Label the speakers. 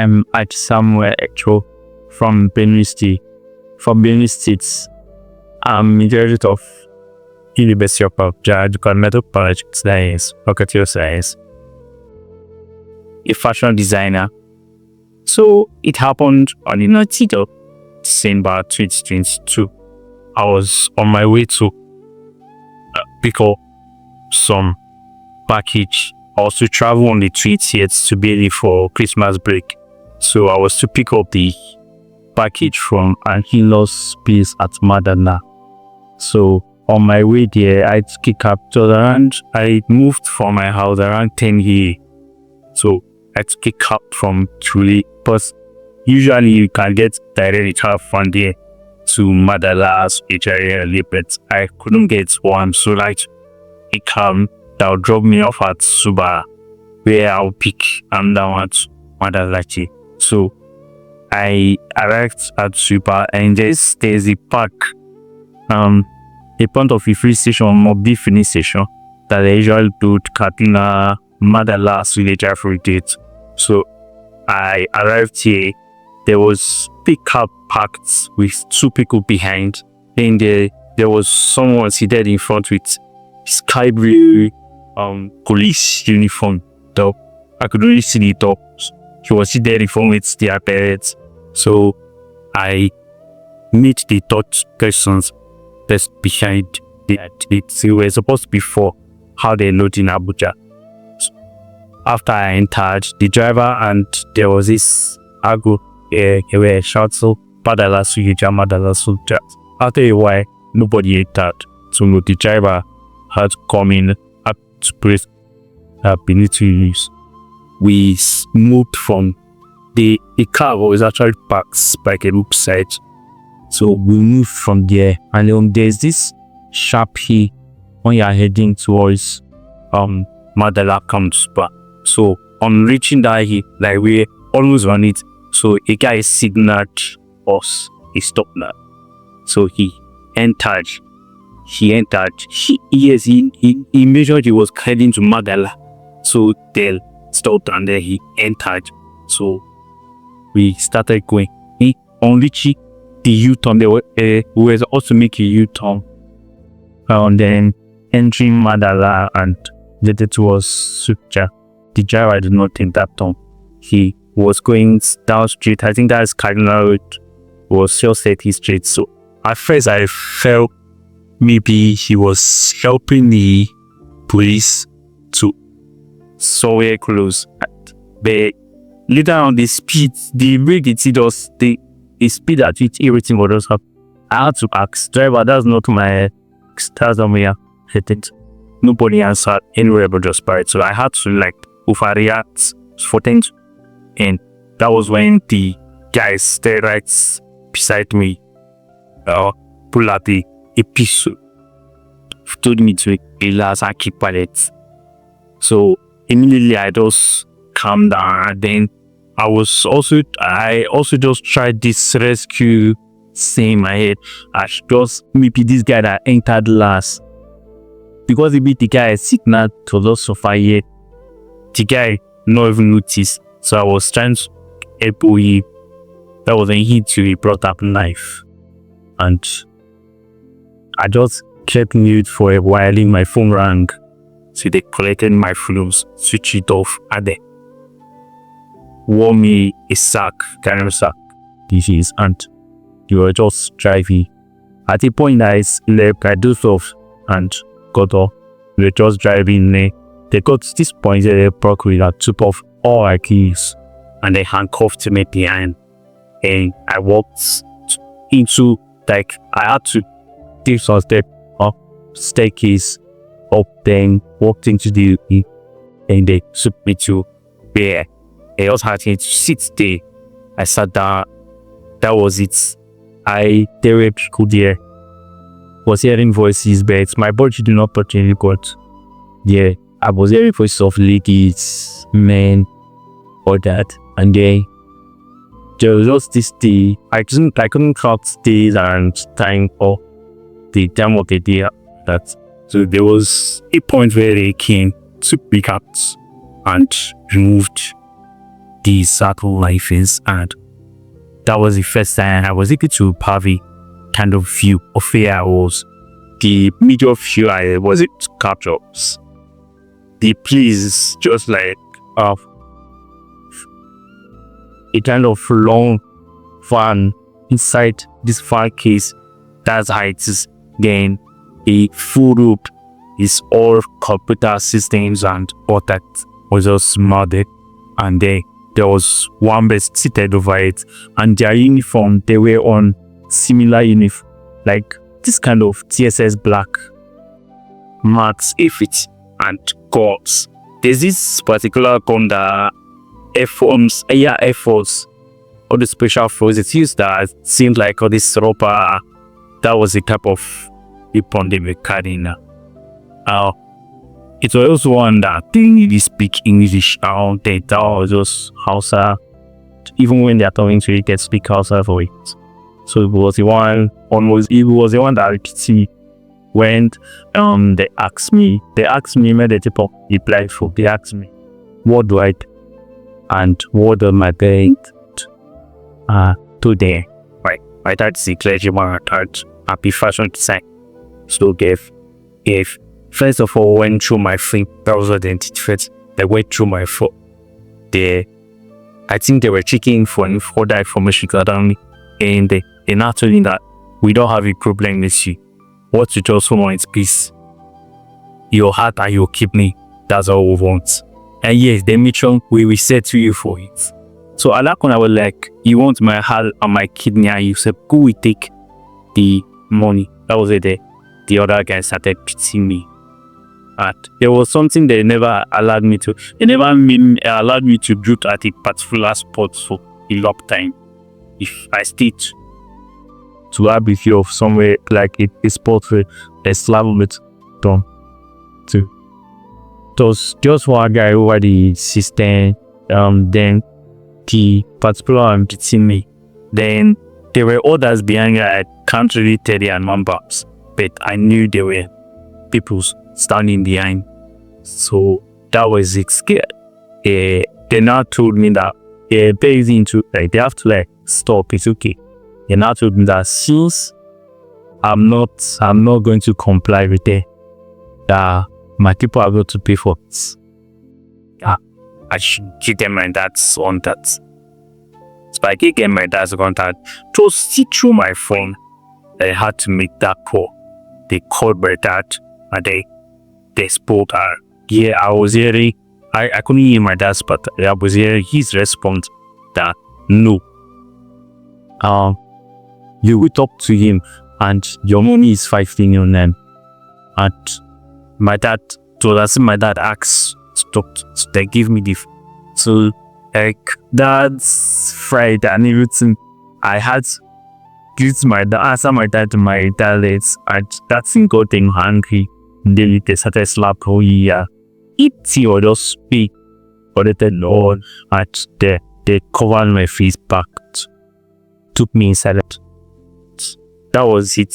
Speaker 1: I'm at Samuel Echo from Benue State. From Benue State, I'm a graduate of University of Abuja, Department of Political Science, Faculty of Science, a fashion designer. So it happened on the 19th of December 2022. I was on my way to pick up some package. I was to travel on the 20th to Bailey for Christmas break. So I was to pick up the package from an in-law's place at Madana. So on my way there, I took a cab to around. I moved from my house around 10 a.m. So I took a cab from Truly, because usually you can get direct cab from there to Madala's HRL, but I couldn't get one. So like a cab that would drop me off at Suba, where I'll pick and down at Madalachi. So I arrived at Suba, and there's a park, a point of a free station, Mobi filling station, that they usually do Katina Madala Village for date. So I arrived here. There was pickup parked with two people behind, and there was someone seated in front with sky blue police uniform. Though I could only see the top. He was seated in front with their parents. So I made the third questions just behind it. We were supposed to be for how they load in Abuja. So after I entered, the driver and there was this Ago, they were shouting Padala Sujija, Madala Suja. After a while, nobody entered. So the driver had come in up to press beneath to use. We moved from the car was actually parked by a loop side. So we moved from there, and there's this sharp hill when you are heading towards Madala comes back. So on reaching that hill, like we almost on it, so a guy signaled us, he stopped now. So he entered. He measured he was heading to Madala. So they stopped and then he entered. So we started going. On reaching the U-turn, we were also making a U-turn. And then entering Madala and headed towards Sucha. The driver did not take that turn. He was going down street. I think that's Cardinal Road. Was just set his street. So at first I felt maybe he was helping the police to somewhere close. But later on, the speed, the way they did us, the speed at which everything was just up. I had to ask driver, that's not my heading. Nobody answered anywhere but just by it. So I had to like overreact for things. And that was when the guy stayed right beside me, pull out a pistol, told me to relax and keep quiet. So immediately I just calmed down, and then I also just tried this rescue thing in my head. I just maybe this guy that entered last, because maybe the guy signaled to those so far yet. The guy not even noticed. So I was trying to help him. That was when he brought up a knife, and I just kept mute for a while. In my phone rang, so they collected my phones, switched it off, and they wore me a sack, kind of sack, dishes, and they were just driving. At the point I left, I do stuff and got off. We were just driving. They got to this point that they broke with a took off all our keys, and they handcuffed me behind. And I walked into, like, I had to take some step up, staircase up, then walked into the, and they took me to where I also had to sit there. I sat down. That was it. There were people there. Was hearing voices, but my body did not particularly got there. I was hearing voices of ladies, men, all that, and then there was just this day. I couldn't count days and time or the time of the day that. So there was a point where they came to pick up and removed the circle life is, and that was the first time I was able to have a kind of view of where I was. The major view I was able to capture the place is just like a kind of long van inside this van case. That's how it is. Then a full room is all computer systems and all that was just modded, and there was one person seated over it, and their uniform, they were on similar uniform, like this kind of TSS black mats, if it and guards. There's this particular gun that Air Force, all the special forces used that seemed like all this rubber. That was the type of weapon they were carrying. It was also one that didn't really speak English out there. That was just Hausa. Even when they're talking to you, they speak Hausa for it. So it was the one that repeated when they asked me immediately reply for. They asked me, what do I do? And what am I doing today? Right. My dad's a clergyman at Happy Fashion Design. So if first of all went through my thing, that was identity. They went through my phone. I think they were checking for further information regarding me, and they now told me that we don't have a problem with you. What you just want is peace. Your heart and your kidney. That's all we want. And yes, they mentioned we will settle you for it. So at that point I was like, you want my heart and my kidney, and you said, go we take the money. That was it. The other guy started pitying me. And there was something they never allowed me to. They never allowed me to do at a particular spot for a long time. If I stayed to have a view of somewhere like a spot where a slab of it done too. It was just one guy over the system. Then the particular one beating me. Then there were others behind me. I can't really tell their numbers, but I knew there were people standing behind. So that was it. Scared. They now told me that they have to like stop. It's okay. They now told me that since I'm not going to comply with it, that my people are going to pay for it. I should give them my dad's contact. So I gave them my dad's contact. To see through my phone, I had to make that call. They called my dad and they spoke. Yeah, I was hearing. I couldn't hear my dad's, but I was hearing his response that no. You will talk to him and your money is 5 million then. And my dad told us, my dad asked stopped, so they give me the so like that's Friday and everything. I had to give my dad, answer my dad to my dialects, and that thing got him hungry. Then they started slap, oh yeah, eat or just speak or the Lord, and they covered my face back, took me inside. That was it.